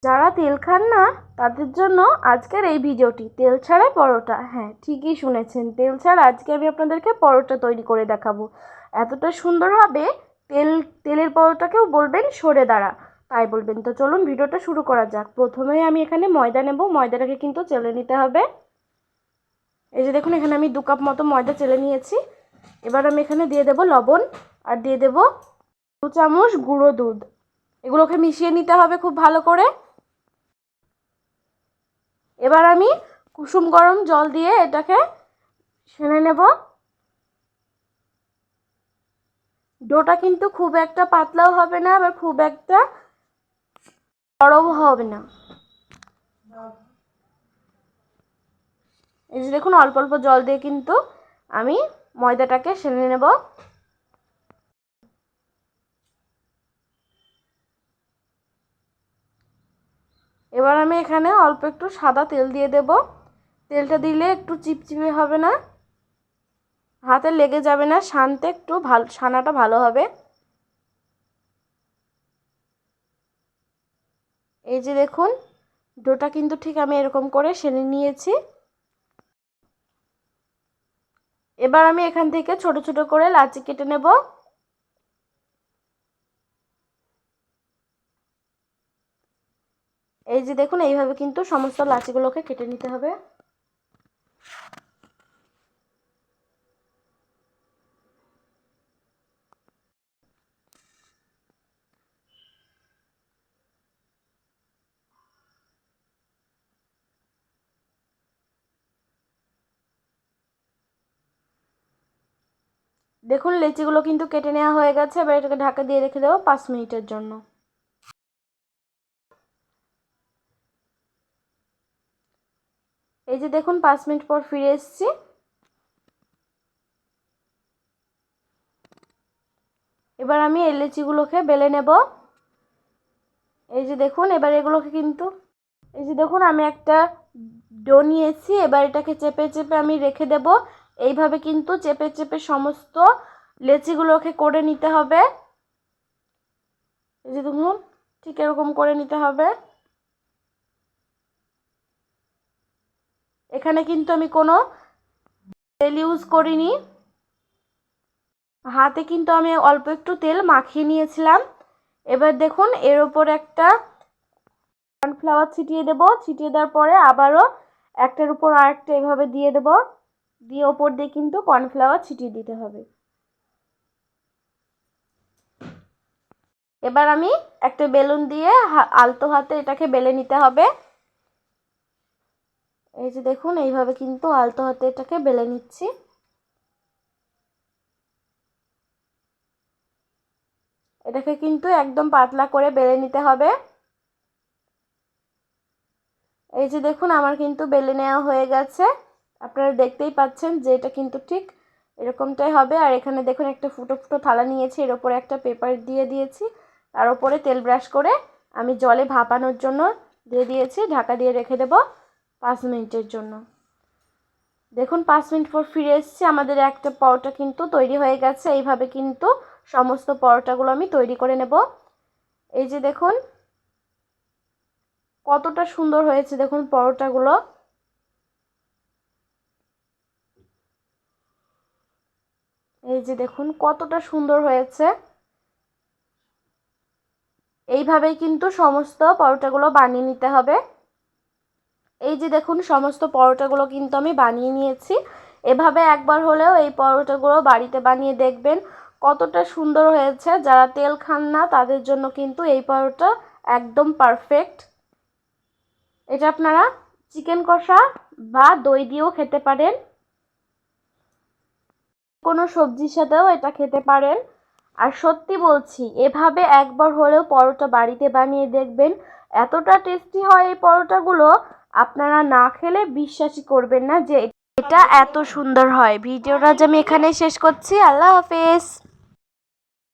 যারা তেল খান না তাদের জন্য আজকের এই ভিডিওটি, তেল ছাড়া পরোটা। হ্যাঁ, ঠিকই শুনেছেন, তেল ছাড়া আজকে আমি আপনাদেরকে পরোটা তৈরি করে দেখাবো। এতটা সুন্দর হবে, তেলের পরোটাকেও বলবেন সরে দাঁড়া, তাই বলবেন। তো চলুন ভিডিওটা শুরু করা যাক। প্রথমেই আমি এখানে ময়দা নেব, ময়দাটাকে কিন্তু চেলে নিতে হবে। এই যে দেখুন, এখানে আমি 2 কাপ মতো ময়দা চেলে নিয়েছি। এবার আমি এখানে দিয়ে দেব লবণ, আর দিয়ে দেব 2 চামচ গুঁড়ো দুধ। এগুলোকে মিশিয়ে নিতে হবে খুব ভালো করে। এবার আমি কুসুম গরম জল দিয়ে এটাকে সেনে নেব। ডোটা কিন্তু খুব একটা পাতলাও হবে না, আবার খুব একটা বড়ও হবে না। এই যে দেখুন, অল্প অল্প জল দিয়ে কিন্তু আমি ময়দাটাকে সেনে নেব। এবার আমি এখানে অল্প একটু সাদা তেল দিয়ে দেব। তেলটা দিলে একটু চিপচিপে হবে না, হাতে লেগে যাবে না, সানতে একটু ভালো, সানাটা ভালো হবে। এই যে দেখুন, ডোটা কিন্তু ঠিক আমি এরকম করে সেনে নিয়েছি। এবার আমি এখান থেকে ছোট ছোট করে লাচি কেটে নেব। এই যে দেখুন, এইভাবে কিন্তু সমস্ত লাচিগুলোকে কেটে নিতে হবে। দেখুন, লেচিগুলো কিন্তু কেটে নেওয়া হয়ে গেছে। এবার এটাকে ঢাকা দিয়ে রেখে দেবো 5 মিনিটের জন্য। এই যে দেখুন, 5 মিনিট পর ফিরে এসেছি। এবার আমি এই লেচিগুলোকে বেলে নেব। এই যে দেখুন, এবার এগুলোকে কিন্তু, এই যে দেখুন, আমি একটা ডো নিয়েছি। এবার এটাকে চেপে চেপে আমি রেখে দেব। এইভাবে কিন্তু চেপে চেপে সমস্ত লেচিগুলোকে করে নিতে হবে। এই যে দেখুন, ঠিক এরকম করে নিতে হবে। এখানে কিন্তু আমি কোনো তেল ইউজ করিনি, হাতে কিন্তু আমি অল্প একটু তেল মাখিয়ে নিয়েছিলাম। এবার দেখুন, এর ওপর একটা কর্নফ্লাওয়ার ছিটিয়ে দেব। ছিটিয়ে দেওয়ার পরে আবারও একটার উপর আরেকটা এভাবে দিয়ে দেব, দিয়ে ওপর দিয়ে কিন্তু কর্নফ্লাওয়ার ছিটিয়ে দিতে হবে। এবার আমি একটা বেলুন দিয়ে আলতো হাতে এটাকে বেলে নিতে হবে। এই যে দেখুন, এইভাবে কিন্তু আলতো হাতে এটাকে বেলে নিচ্ছি। এটাকে কিন্তু একদম পাতলা করে বেলে নিতে হবে। এই যে দেখুন, আমার কিন্তু বেলে নেওয়া হয়ে গেছে। আপনারা দেখতেই পাচ্ছেন যে এটা কিন্তু ঠিক এরকমটাই হবে। আর এখানে দেখুন, একটা ফুটো ফুটো থালা নিয়েছি, এর উপরে একটা পেপার দিয়ে দিয়েছি, তার উপরে তেল ব্রাশ করে আমি জলে ভাপানোর জন্য দিয়ে দিয়েছি। ঢাকা দিয়ে রেখে দেব 5 মিনিটের জন্য। দেখুন, 5 মিনিট পর ফিরে এসেছি। আমাদের একটা পরোটা কিন্তু তৈরি হয়ে গেছে। এইভাবে কিন্তু সমস্ত পরোটাগুলো আমি তৈরি করে নেব। এই যে দেখুন, কতটা সুন্দর হয়েছে দেখুন পরোটাগুলো। এই যে দেখুন, কতটা সুন্দর হয়েছে। এইভাবেই কিন্তু সমস্ত পরোটাগুলো বানিয়ে নিতে হবে। এই যে দেখুন, সমস্ত পরোটাগুলো কিন্তু আমি বানিয়ে নিয়েছি। এভাবে একবার হলেও এই পরোটাগুলো বাড়িতে বানিয়ে দেখবেন, কতটা সুন্দর হয়েছে। যারা তেল খান না তাদের জন্য কিন্তু এই পরোটা একদম পারফেক্ট। এটা আপনারা চিকেন কষা বা দই দিয়েও খেতে পারেন, কোনো সবজির সাথেও এটা খেতে পারেন। আর সত্যি বলছি, এভাবে একবার হলেও পরোটা বাড়িতে বানিয়ে দেখবেন, এতটা টেস্টি হয় এই পরোটাগুলো, আপনারা না খেলে বিশ্বাসই করবেন না যে এটা এত সুন্দর হয়। ভিডিওটা আজ আমি এখানেই শেষ করছি। আল্লাহ হাফেজ।